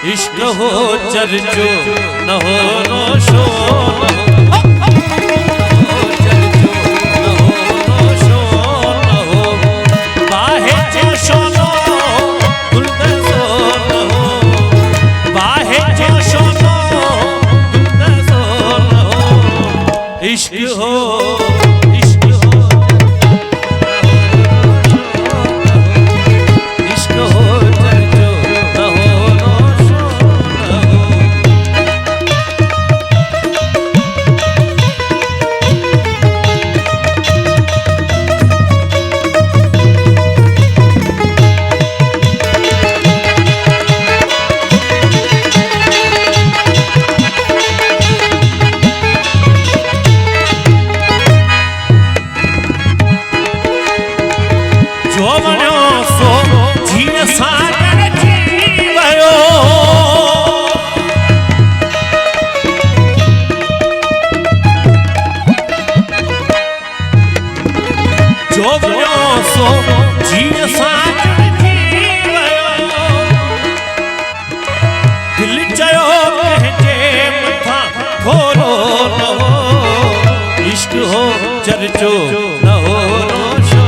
इश्क हो चर्चो न हो रोशो इश्क हो इश्क हो इश्क हो चर्चो न हो रोशो न हो। जो बनो सो जीव सागर जीवयो जो बनो सो जीव सागर जीवयो दिल चयो कहजे मथा थोरो न हो इश्क हो चर्चो न हो रोशो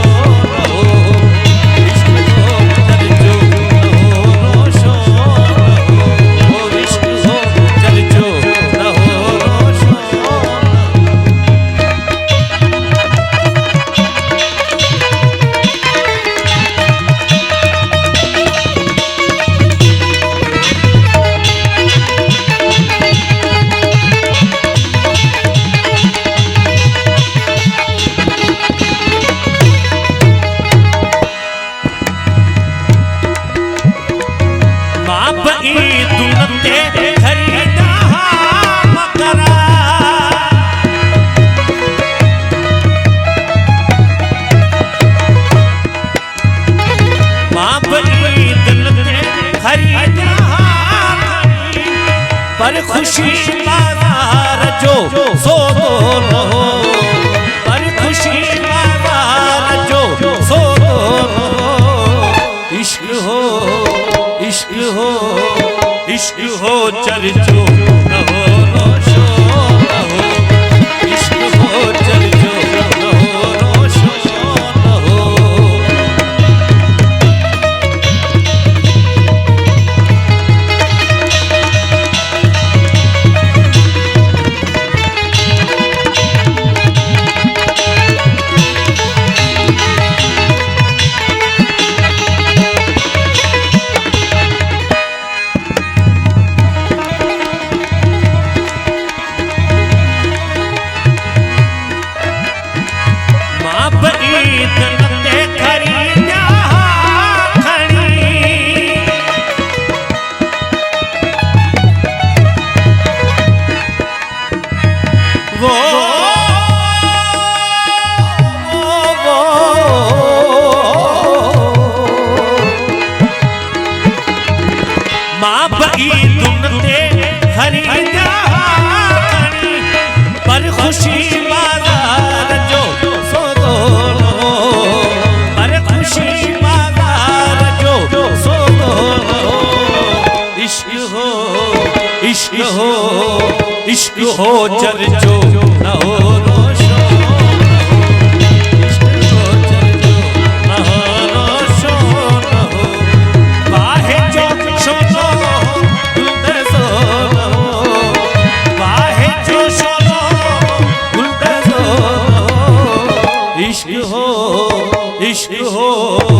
पर खुशी बाजार जो सो न हो पर खुशी बाजार जो सो न हो इश्क हो इश्क हो इश्क हो चर्चो न हो रोशो न हो इश्क हो चर्चो न हो रोशो न हो। पर खुशी बाजार जो सो न हो पर खुशी बाजार जो सो न हो इश्क हो इश्क हो इश्क हो चर्चो न हो रोशो इश्क हो चर्चो न हो रोशो न हो बाहे जो सोनो गुलदे सो न हो बाहे जो सोनो गुलदे सो इश्क हो इश्क हो।